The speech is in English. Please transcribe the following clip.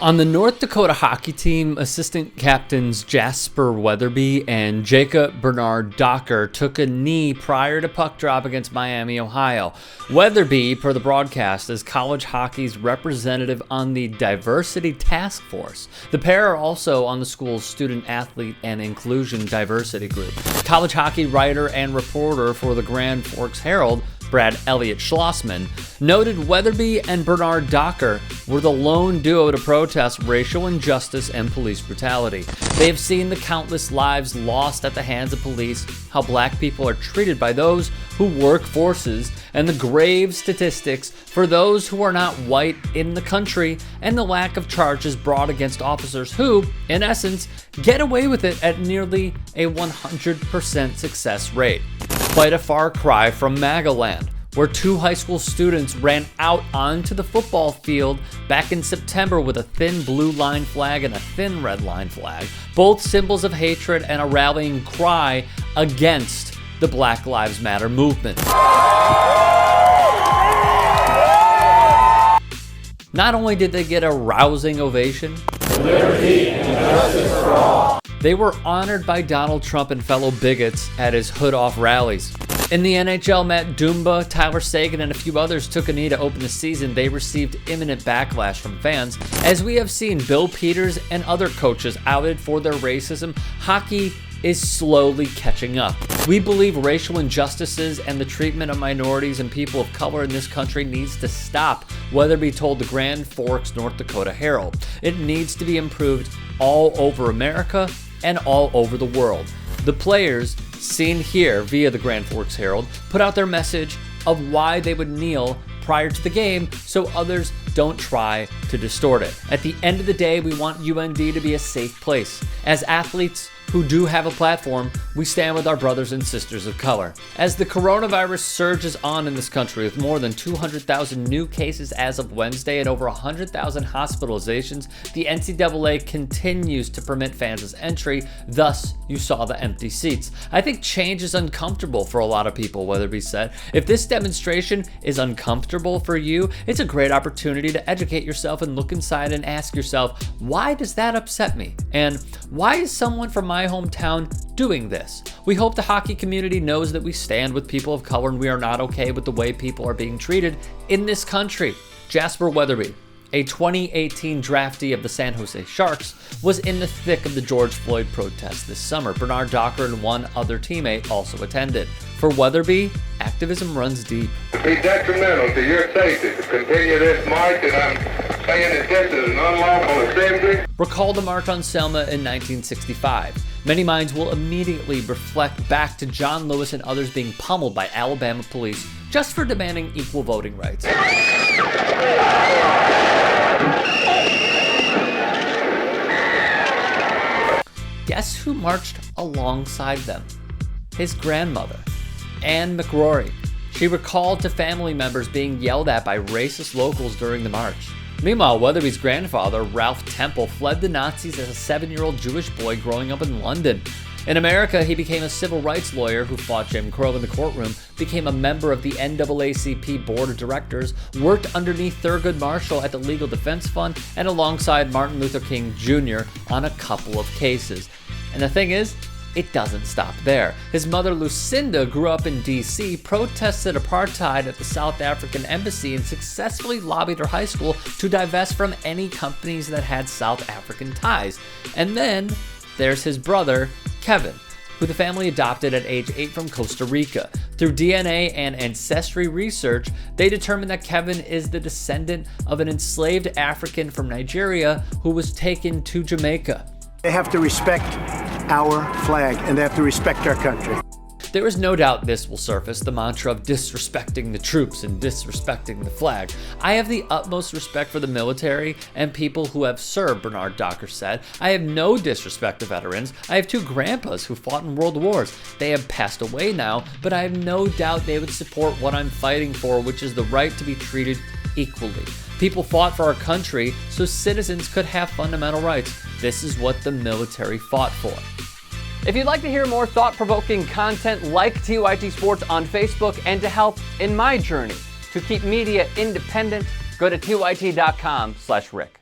On the North Dakota hockey team, assistant captains Jasper Weatherby and Jacob Bernard Docker took a knee prior to puck drop against Miami, Ohio. Weatherby, per the broadcast, is college hockey's representative on the Diversity Task Force. The pair are also on the school's Student Athlete and Inclusion Diversity Group. College hockey writer and reporter for the Grand Forks Herald, Brad Elliott Schlossman, noted Weatherby and Bernard Docker were the lone duo to protest racial injustice and police brutality. They have seen the countless lives lost at the hands of police, how black people are treated by those who work forces, and the grave statistics for those who are not white in the country, and the lack of charges brought against officers who, in essence, get away with it at nearly a 100% success rate. Quite a far cry from MAGA land, where two high school students ran out onto the football field back in September with a thin blue line flag and a thin red line flag, both symbols of hatred and a rallying cry against the Black Lives Matter movement. Not only did they get a rousing ovation, liberty and justice for all, they were honored by Donald Trump and fellow bigots at his hood-off rallies. In the NHL, Matt Dumba, Tyler Seguin, and a few others took a knee to open the season. They received imminent backlash from fans. As we have seen Bill Peters and other coaches outed for their racism, hockey is slowly catching up. We believe racial injustices and the treatment of minorities and people of color in this country needs to stop, Weatherby told the Grand Forks, North Dakota Herald. It needs to be improved all over America and all over the world. The players, seen here via the Grand Forks Herald, put out their message of why they would kneel prior to the game so others don't try to distort it. At the end of the day, we want UND to be a safe place. As athletes who do have a platform, we stand with our brothers and sisters of color. As the coronavirus surges on in this country with more than 200,000 new cases as of Wednesday and over 100,000 hospitalizations, the NCAA continues to permit fans' entry, thus you saw the empty seats. I think change is uncomfortable for a lot of people, Weatherby said. If this demonstration is uncomfortable for you, it's a great opportunity to educate yourself and look inside and ask yourself, why does that upset me? And why is someone from my hometown doing this? We hope the hockey community knows that we stand with people of color and we are not okay with the way people are being treated in this country. Jasper Weatherby, a 2018 draftee of the San Jose Sharks, was in the thick of the George Floyd protests this summer. Bernard Docker and one other teammate also attended. For Weatherby, activism runs deep. It would be detrimental to your safety to continue this march, and I'm saying that this is an unlawful assembly. Recall the March on Selma in 1965. Many minds will immediately reflect back to John Lewis and others being pummeled by Alabama police just for demanding equal voting rights. Guess who marched alongside them? His grandmother, Anne McRory. She recalled to family members being yelled at by racist locals during the march. Meanwhile, Weatherby's grandfather, Ralph Temple, fled the Nazis as a 7-year-old Jewish boy growing up in London. In America, he became a civil rights lawyer who fought Jim Crow in the courtroom, became a member of the NAACP Board of Directors, worked underneath Thurgood Marshall at the Legal Defense Fund, and alongside Martin Luther King Jr. on a couple of cases. And the thing is, it doesn't stop there. His mother Lucinda grew up in D.C., protested apartheid at the South African embassy, and successfully lobbied her high school to divest from any companies that had South African ties. And then there's his brother, Kevin, who the family adopted at age 8 from Costa Rica. Through DNA and ancestry research, they determined that Kevin is the descendant of an enslaved African from Nigeria who was taken to Jamaica. They have to respect our flag, and they have to respect our country. There is no doubt this will surface, the mantra of disrespecting the troops and disrespecting the flag. I have the utmost respect for the military and people who have served, Bernard Docker said. I have no disrespect to veterans. I have 2 grandpas who fought in world wars. They have passed away now, but I have no doubt they would support what I'm fighting for, which is the right to be treated equally. People fought for our country so citizens could have fundamental rights. This is what the military fought for. If you'd like to hear more thought-provoking content like TYT Sports on Facebook and to help in my journey to keep media independent, go to tyt.com/Rick.